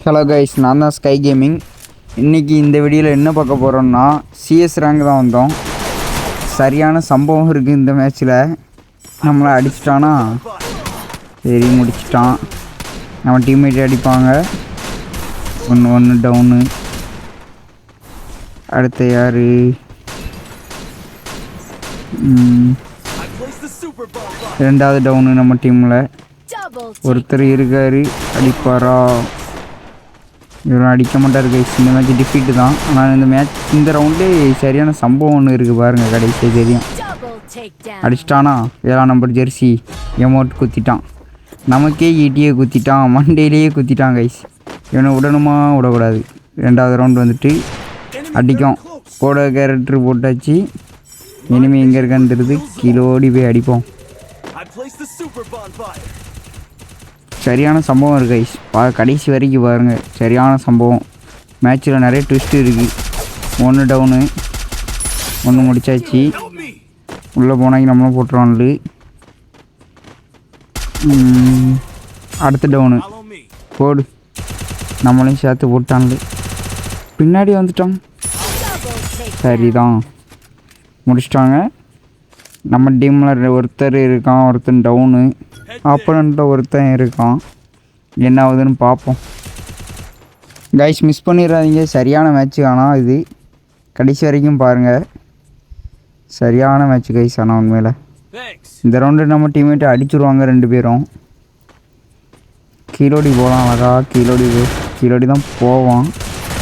Hello guys, நான் தான் sky gaming. இன்றைக்கி இந்த வீடியோவில் என்ன பார்க்க போகிறோம்னா சிஎஸ் ரேங்க் தான் வந்தோம். சரியான சம்பவம் இருக்குது இந்த மேட்ச்சில். நம்மளை அடிச்சிட்டானா சரி முடிச்சிட்டான். நம்ம டீம்மேட் அடிப்பாங்க. ஒன்று டவுனு. அடுத்து யார்? ரெண்டாவது டவுனு. நம்ம டீமில் ஒருத்தர் இருக்கார். அடிப்பாரா? இவரும் அடிக்க மாட்டார் கைஸ். இந்த மேட்ச் டிஃபீட்டு தான். ஆனால் இந்த ரவுண்ட்லேயே சரியான சம்பவம் ஒன்று இருக்குது பாருங்கள். கடைசி தெரியும். அடிச்சிட்டானா 7ஆம் நம்பர் ஜெர்சி எமௌண்ட் குத்திட்டான். நமக்கே ஈட்டியே குத்திட்டான். மண்டேலேயே குத்திட்டான் கைஸ். இவனை விடணுமா விடக்கூடாது. ரெண்டாவது ரவுண்டு வந்துட்டு அடிக்கும். கூட கேரக்டர் போட்டாச்சு. இனிமே எங்கே இருக்கான்னு தெரியுது. கிலோடி போய் அடிப்போம். சரியான சம்பவம் இருக்குது கைஸ். கடைசி வரைக்கும் பாருங்கள். சரியான சம்பவம். மேட்ச்சில் நிறைய ட்விஸ்ட் இருக்குது. ஒன்று டவுனு. ஒன்று முடிச்சாச்சு. உள்ளே போனாங்க நம்மளும் போட்டுருவான்ல. அடுத்த டவுனு போடு. நம்மளையும் சேர்த்து போட்டான்ல. பின்னாடி வந்துட்டோம். சரிதான், முடிச்சிட்டாங்க. நம்ம டீமில் ஒருத்தர் இருக்கான். ஒருத்தன் டவுனு. ஆப்போனண்ட்டில் ஒருத்தன் இருக்கான். என்ன ஆகுதுன்னு பார்ப்போம் கைஸ். மிஸ் பண்ணிடாதீங்க. சரியான மேட்ச்சு. ஆனால் இது கடைசி வரைக்கும் பாருங்கள். சரியான மேட்ச்சு கைஸ். ஆனால் உண்மையில் இந்த ரவுண்டு நம்ம டீம்மேட்டை அடிச்சுடுவாங்க 2 பேரும். கீழோடி போகலாம் அழகா. கீழோடி தான் போவான்.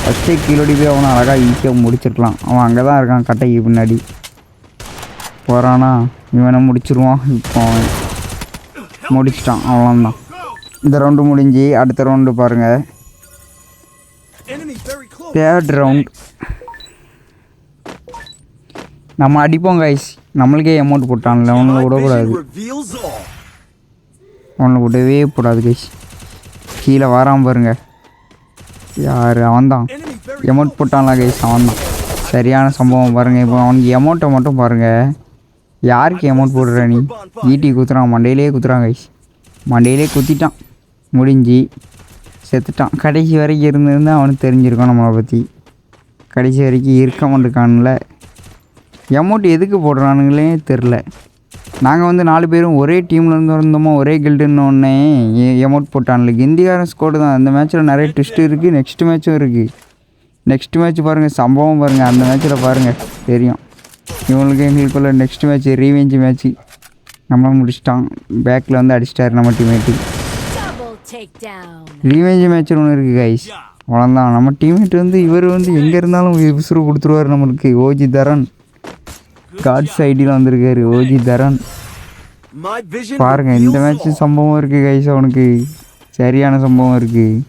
ஃபஸ்ட்டே கீழோடி போய் அவனை அழகாக ஈஸியாக முடிச்சிருக்கலாம். அவன் அங்கே தான் இருக்கான் கட்டைக்கு பின்னாடி. போகிறானா இவனை முடிச்சிருவான். இப்போ அவன் முடிச்சிட்டான். அவ்வளோதான். இந்த ரவுண்டு முடிஞ்சு அடுத்த ரவுண்டு பாருங்கள். 3rd ரவுண்ட் நம்ம அடிப்போம் கைஸ். நம்மளுக்கே அமௌண்ட் போட்டான்ல. ஒன்றில் விடக்கூடாது. ஒன்றில் விடவே கூடாது கைஸ். கீழே வராமல் பாருங்க. யார்? அவன் தான் அமௌண்ட் போட்டான்ல கைஸ். அவன் தான். சரியான சம்பவம் பாருங்கள். இப்போ அவனுக்கு அமௌண்ட்டை மட்டும் பாருங்கள். யாருக்கு அமௌண்ட் போடுற நீ? ஈட்டி குத்துறான். மண்டையிலே குத்துறான் கைஸ். மண்டையிலே குத்திட்டான். முடிஞ்சு செத்துட்டான். கடைசி வரைக்கும் இருந்திருந்தால் அவனுக்கு தெரிஞ்சிருக்கோம் நம்மளை பற்றி. கடைசி வரைக்கும் இருக்க மாட்டேக்கான்ல. அமௌண்ட் எதுக்கு போடுறானுங்களே தெரில. நாங்கள் 4 பேரும் ஒரே டீமில் இருந்தோமோ, ஒரே கில்டுன்னு ஒன்றே அமௌண்ட் போட்டான்ல. இந்தியாரன் ஸ்கோடு தான். அந்த மேட்ச்சில் நிறைய ட்விஸ்ட்டு இருக்குது. நெக்ஸ்ட் மேட்சும் இருக்குது. நெக்ஸ்ட் மேட்ச் பாருங்கள். சம்பவம் பாருங்கள். அந்த மேட்ச்சில் பாருங்கள் தெரியும். இவங்களுக்கு எங்களுக்குள்ள நெக்ஸ்ட் மேட்ச் ரீவெஞ்ச் மேட்ச்சு. நம்மளும் முடிச்சிட்டான். பேக்கில் அடிச்சிட்டாரு நம்ம டீம்மேட்டு. ரீவெஞ்ச் மேட்ச் ஒன்று இருக்குது கைஸ். அவ்வளோதான். நம்ம டீம்மேட் இவர் எங்கே இருந்தாலும் விசுறு கொடுத்துருவார் நம்மளுக்கு. ஓஜி தரன் காட்ஸ் ஐடியில் வந்திருக்காரு. ஓஜி தரன் பாருங்கள். இந்த மேட்ச்சு சம்பவம் இருக்குது கைஸ். அவனுக்கு சரியான சம்பவம் இருக்குது.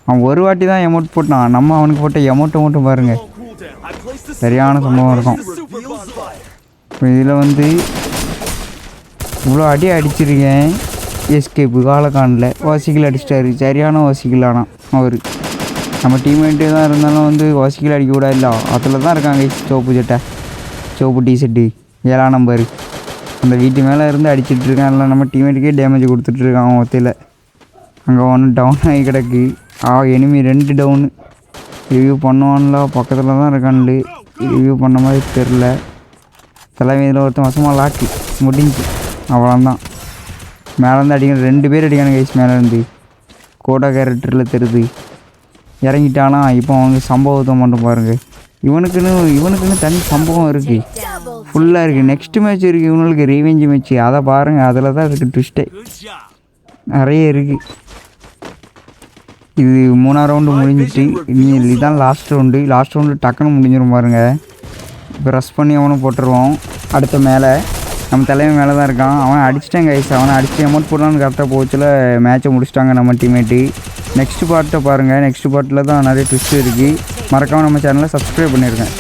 அவன் ஒரு வாட்டி தான் அமௌண்ட் போட்டான். நம்ம அவனுக்கு போட்ட அமௌண்ட்டை மட்டும் பாருங்கள். சரியான சம்பவம் இருக்கும். இதில் இவ்வளோ அடி அடிச்சிருக்கேன். எஸ்கேப்பு காலக்கானில் வாசிக்கல் அடிச்சிட்டாரு. சரியான வாசிக்கல். ஆனால் அவர் நம்ம டீம்மேட்டு தான் இருந்தாலும் வாசிக்கல் அடிக்கக்கூடாது. இல்லை அதில் தான் இருக்காங்க. சோப்பு சட்டை, சோப்பு டிஷர்ட்டு, 7ஆம் நம்பர் அந்த வீட்டு மேலே அடிச்சிட்ருக்கான். இல்லை நம்ம டீம்மேட்டுக்கே டேமேஜ் கொடுத்துட்ருக்கான் ஒத்தையில். அங்கே ஒன்று டவுன் ஆகி கிடக்கு. Enemy 2 down. ரிவ்யூ பண்ணுவான்ல. பக்கத்தில் தான் இருக்கான்ல. ரிவ்யூ பண்ண மாதிரி தெரில. தலைமையில் ஒருத்தன் வசமாக லாக்கு முடிஞ்சு. அவ்வளோதான். மேலேருந்து அடிக்கணும். 2 பேர் அடிக்கணும் கைஸ். மேலேருந்து கோடா கேரக்டரில் தெரியுது. இறங்கிட்டானா இப்போ சம்பவத்தை மட்டும் பாருங்கள். இவனுக்குன்னு தனி சம்பவம் இருக்குது. ஃபுல்லாக இருக்குது. நெக்ஸ்ட் மேட்ச் இருக்குது இவனுக்கு. Revenge match. அதை பாருங்கள். அதில் தான் இருக்குது ட்விஸ்ட்டே. நிறைய இருக்குது. இது 3ஆம் ரவுண்டு முடிஞ்சிட்டு இதுதான் லாஸ்ட் ரவுண்டு. லாஸ்ட் ரவுண்டு டக்குன்னு முடிஞ்சிடும் பாருங்கள். இப்போ ரஷ் பண்ணி அவனும் போட்டுருவோம். அடுத்த மேலே நம்ம தலைமை மேலே தான் இருக்கான். அவன் அடிச்சிட்டாங்க கைஸ். அவனை அடித்து அமௌண்ட் போடலான்னு கரெக்டாக போச்சுல மேட்சை முடிச்சிட்டாங்க நம்ம டீம்மேட்டு. நெக்ஸ்ட் பார்ட்டை பாருங்கள். நெக்ஸ்ட் பார்ட்டில் தான் நிறைய ட்விஸ்ட் இருக்குது. மறக்காமல் நம்ம சேனலை சப்ஸ்கிரைப் பண்ணியிருக்கேன்.